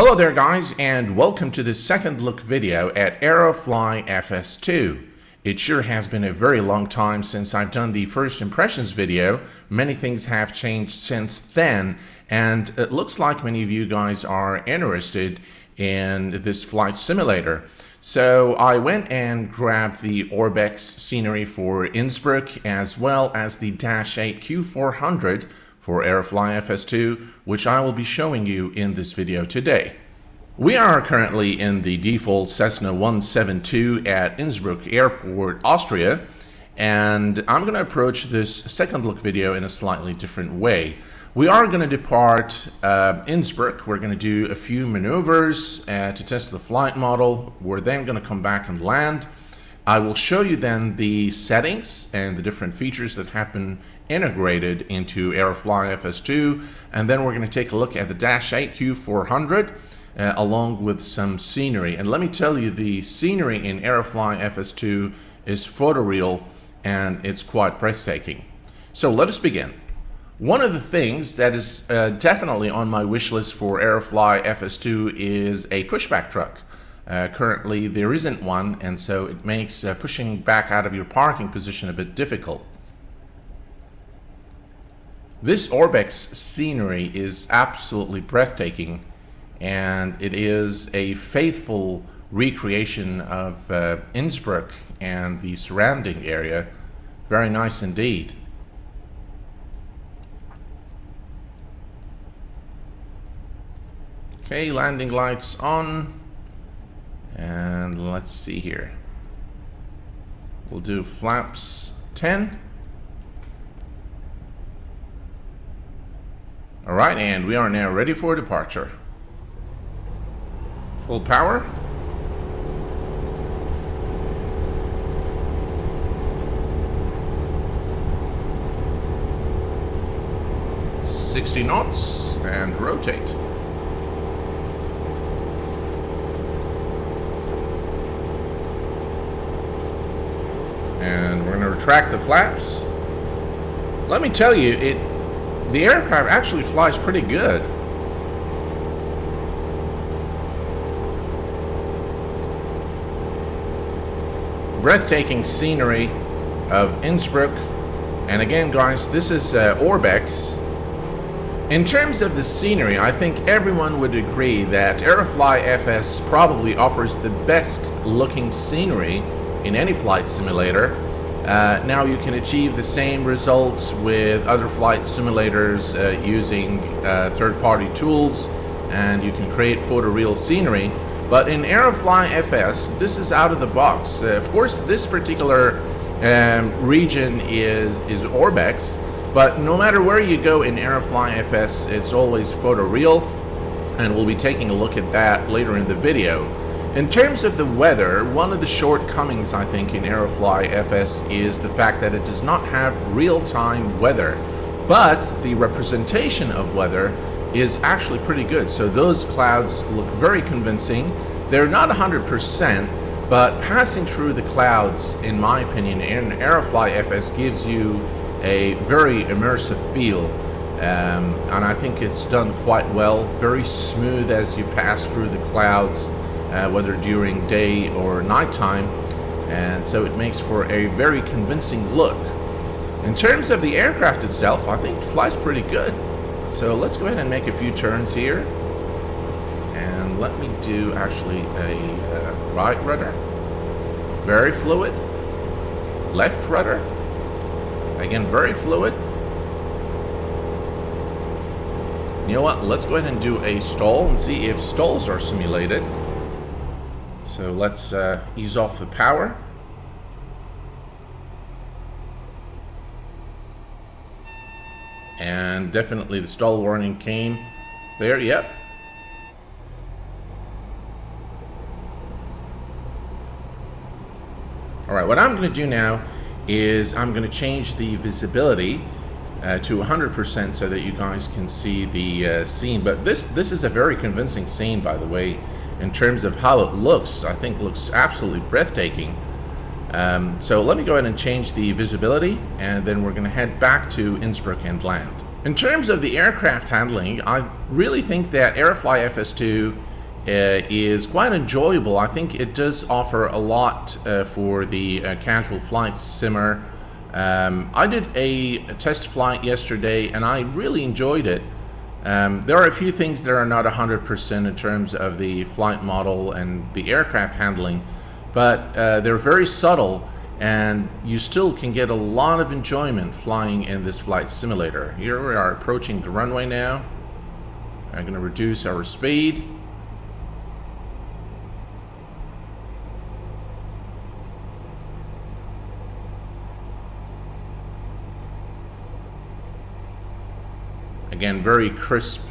Hello there guys, and welcome to this second look video at Aerofly FS2. It sure has been a very long time since I've done the first impressions video. Many things have changed since then, and it looks like many of you guys are interested in this flight simulator. So I went and grabbed the Orbx scenery for Innsbruck as well as the Dash-8 Q400 for Aerofly FS2, which I will be showing you in this video today. We are currently in the default Cessna 172 at Innsbruck Airport, Austria, and I'm going to approach this second look video in a slightly different way. We are going to depart Innsbruck. We're going to do a few maneuvers to test the flight model. We're then going to come back and land. I will show you then the settings and the different features that have been integrated into Aerofly FS2, and then we're going to take a look at the Dash-8 Q400 along with some scenery. And let me tell you, the scenery in Aerofly FS2 is photoreal and it's quite breathtaking. So let us begin. One of the things that is definitely on my wish list for Aerofly FS2 is a pushback truck. Currently there isn't one, and so it makes pushing back out of your parking position a bit difficult. This Orbx scenery is absolutely breathtaking, and it is a faithful recreation of Innsbruck and the surrounding area. Very nice indeed. Okay, landing lights on. And let's see here. We'll do flaps 10. Alright, and we are now ready for departure. Full power. $60 knots and rotate. And we're going to retract the flaps. Let me tell you, the aircraft actually flies pretty good. Breathtaking scenery of Innsbruck. And again guys, this is Orbx. In terms of the scenery, I think everyone would agree that Aerofly FS probably offers the best looking scenery in any flight simulator. Now you can achieve the same results with other flight simulators using third-party tools, and you can create photoreal scenery. But in Aerofly FS, this is out of the box. Of course, this particular region is Orbx, but no matter where you go in Aerofly FS, it's always photoreal, and we'll be taking a look at that later in the video. In terms of the weather, one of the shortcomings I think in Aerofly FS is the fact that it does not have real-time weather, but the representation of weather is actually pretty good. So those clouds look very convincing. They're not 100%, but passing through the clouds, in my opinion, in Aerofly FS gives you a very immersive feel, and I think it's done quite well. Very smooth as you pass through the clouds, whether during day or nighttime, and so it makes for a very convincing look. In terms of the aircraft itself, I think it flies pretty good. So let's go ahead and make a few turns here, and let me do actually a right rudder, very fluid, left rudder, again very fluid. You know what, let's go ahead and do a stall and see if stalls are simulated. So let's ease off the power. And definitely the stall warning came there, yep. Alright, what I'm going to do now is I'm going to change the visibility to 100% so that you guys can see the scene. But this is a very convincing scene, by the way. In terms of how it looks, I think it looks absolutely breathtaking. So let me go ahead and change the visibility, and then we're going to head back to Innsbruck and land. In terms of the aircraft handling, I really think that Aerofly FS2 is quite enjoyable. I think it does offer a lot for the casual flight simmer. I did a test flight yesterday and I really enjoyed it. There are a few things that are not 100% in terms of the flight model and the aircraft handling, but they're very subtle, and you still can get a lot of enjoyment flying in this flight simulator. Here we are approaching the runway now. I'm going to reduce our speed. Again, very crisp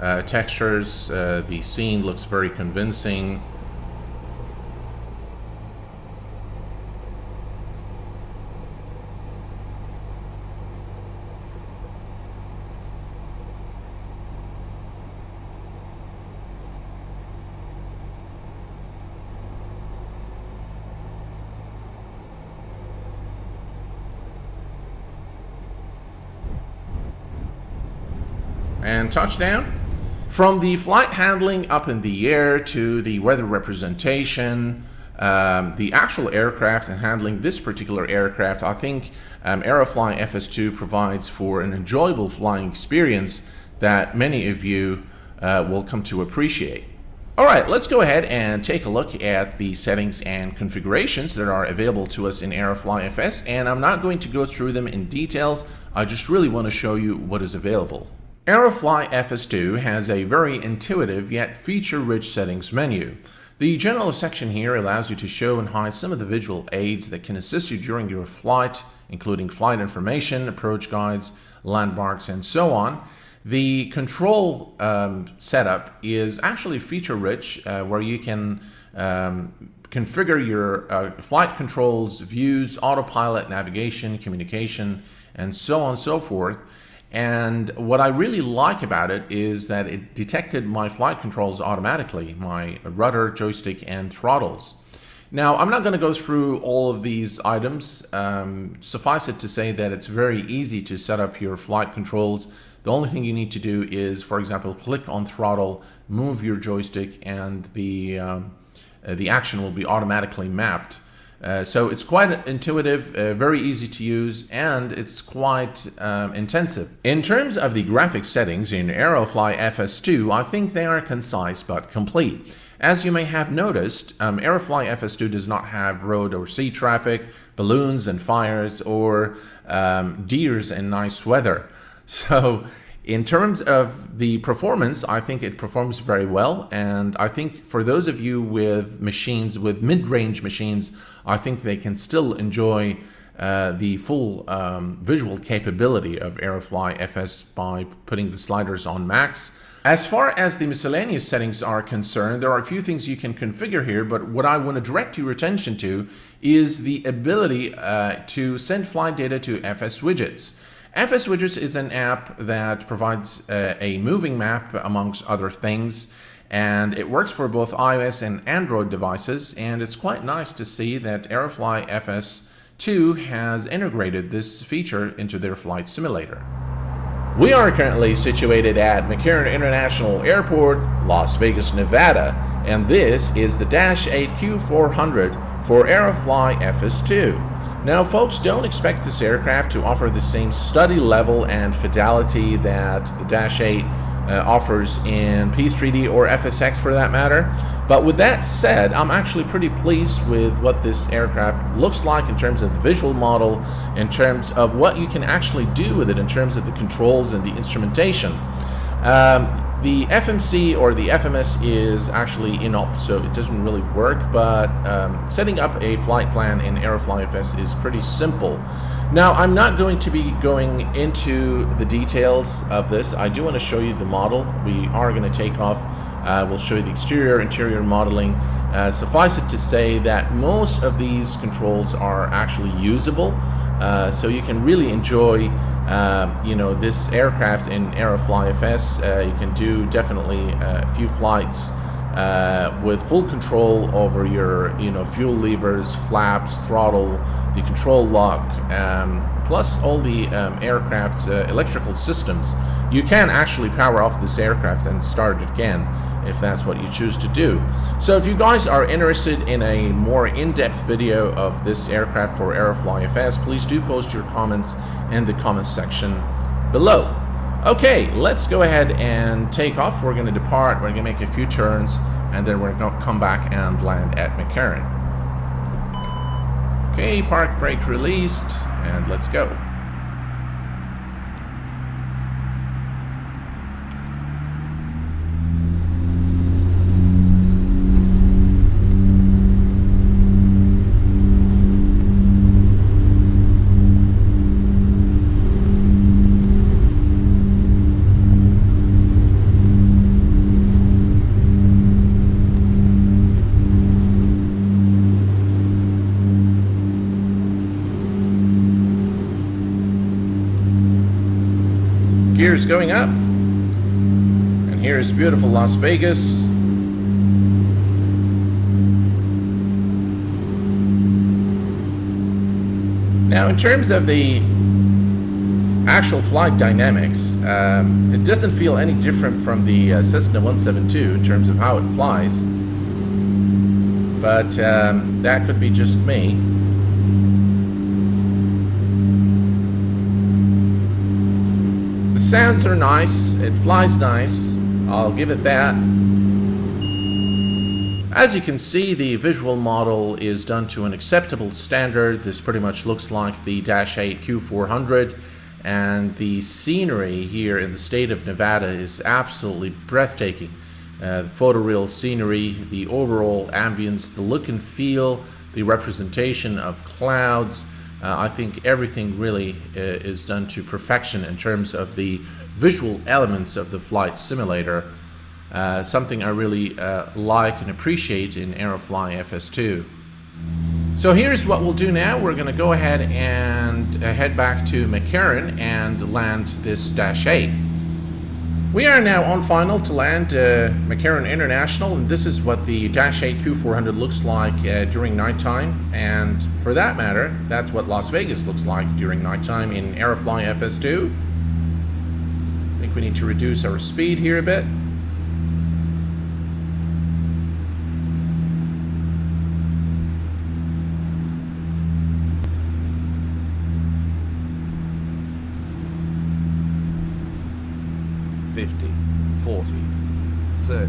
textures. The scene looks very convincing. And touchdown. From the flight handling up in the air to the weather representation, the actual aircraft and handling this particular aircraft, I think Aerofly FS2 provides for an enjoyable flying experience that many of you will come to appreciate. Alright, let's go ahead and take a look at the settings and configurations that are available to us in Aerofly FS, and I'm not going to go through them in details. I just really want to show you what is available. Aerofly FS2 has a very intuitive yet feature-rich settings menu. The general section here allows you to show and hide some of the visual aids that can assist you during your flight, including flight information, approach guides, landmarks, and so on. The control setup is actually feature-rich, where you can configure your flight controls, views, autopilot, navigation, communication, and so on and so forth. And what I really like about it is that it detected my flight controls automatically, my rudder, joystick, and throttles. Now, I'm not going to go through all of these items. Suffice it to say that it's very easy to set up your flight controls. The only thing you need to do is, for example, click on throttle, move your joystick, and the action will be automatically mapped. So it's quite intuitive, very easy to use, and it's quite intensive. In terms of the graphics settings in Aerofly FS2, I think they are concise but complete. As you may have noticed, Aerofly FS2 does not have road or sea traffic, balloons and fires, or deers in nice weather. So in terms of the performance, I think it performs very well, and I think for those of you with machines, with mid-range machines, I think they can still enjoy the full visual capability of Aerofly FS by putting the sliders on max. As far as the miscellaneous settings are concerned, there are a few things you can configure here, but what I want to direct your attention to is the ability to send flight data to FS Widgets. FS Widgets is an app that provides a moving map amongst other things, and it works for both iOS and Android devices, and it's quite nice to see that Aerofly FS2 has integrated this feature into their flight simulator. We are currently situated at McCarran International Airport, Las Vegas, Nevada, and this is the Dash-8 Q400 for Aerofly FS2. Now folks, don't expect this aircraft to offer the same study level and fidelity that the Dash-8 offers in P3D or FSX for that matter. But with that said, I'm actually pretty pleased with what this aircraft looks like in terms of the visual model, in terms of what you can actually do with it in terms of the controls and the instrumentation. The FMC or the FMS is actually inop, so it doesn't really work, but setting up a flight plan in Aerofly FS is pretty simple. Now, I'm not going to be going into the details of this. I do want to show you the model. We are going to take off. We'll show you the exterior, interior modeling. Suffice it to say that most of these controls are actually usable, so you can really enjoy this aircraft in Aerofly FS. You can do definitely a few flights with full control over your fuel levers, flaps, throttle, the control lock, plus all the aircraft electrical systems. You can actually power off this aircraft and start it again if that's what you choose to do. So if you guys are interested in a more in-depth video of this aircraft for Aerofly FS, please do post your comments in the comments section below. Okay, let's go ahead and take off. We're going to depart, we're going to make a few turns, and then we're going to come back and land at McCarran. Okay, park brake released, and let's go. Gears going up, and here's beautiful Las Vegas. Now, in terms of the actual flight dynamics, it doesn't feel any different from the Cessna 172 in terms of how it flies, but that could be just me. Sounds are nice, it flies nice, I'll give it that. As you can see, the visual model is done to an acceptable standard. This pretty much looks like the Dash-8 Q400, and the scenery here in the state of Nevada is absolutely breathtaking. The photoreal scenery, the overall ambience, the look and feel, the representation of clouds, I think everything really is done to perfection in terms of the visual elements of the flight simulator, something I really like and appreciate in Aerofly FS2. So here's what we'll do now. We're going to go ahead and head back to McCarran and land this Dash-8. We are now on final to land McCarran International, and this is what the Dash-8 Q400 looks like during nighttime, and for that matter, that's what Las Vegas looks like during nighttime in Aerofly FS2. I think we need to reduce our speed here a bit. $50, $40, $30,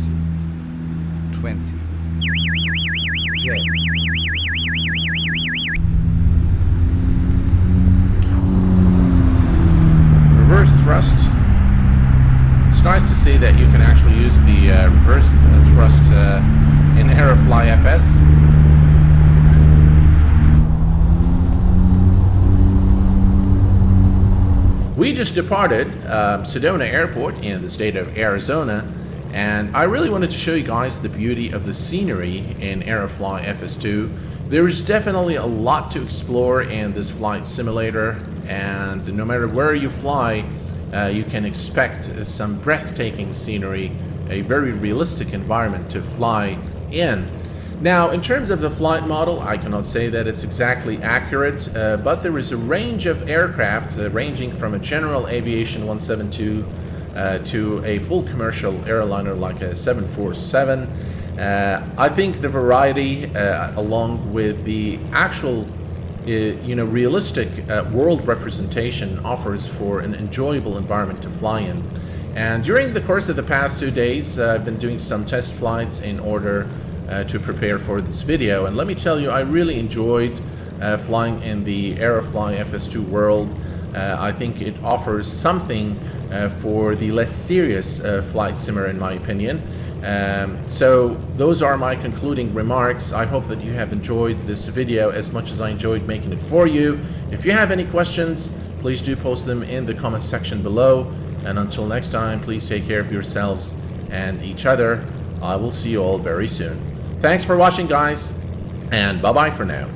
$20, $10. Reverse thrust. It's nice to see that you can actually use the reverse thrust in Aerofly FS. We just departed Sedona Airport in the state of Arizona, and I really wanted to show you guys the beauty of the scenery in Aerofly FS2. There is definitely a lot to explore in this flight simulator, and no matter where you fly, you can expect some breathtaking scenery, a very realistic environment to fly in. Now, in terms of the flight model, I cannot say that it's exactly accurate, but there is a range of aircraft ranging from a general aviation 172 to a full commercial airliner like a 747. I think the variety, along with the actual realistic world representation, offers for an enjoyable environment to fly in. And during the course of the past 2 days, I've been doing some test flights in order to prepare for this video, and let me tell you, I really enjoyed flying in the Aerofly FS2 world. I think it offers something for the less serious flight simmer, in my opinion. So those are my concluding remarks. I hope that you have enjoyed this video as much as I enjoyed making it for you. If you have any questions, please do post them in the comment section below, and until next time, please take care of yourselves and each other. I will see you all very soon. Thanks for watching, guys, and bye-bye for now.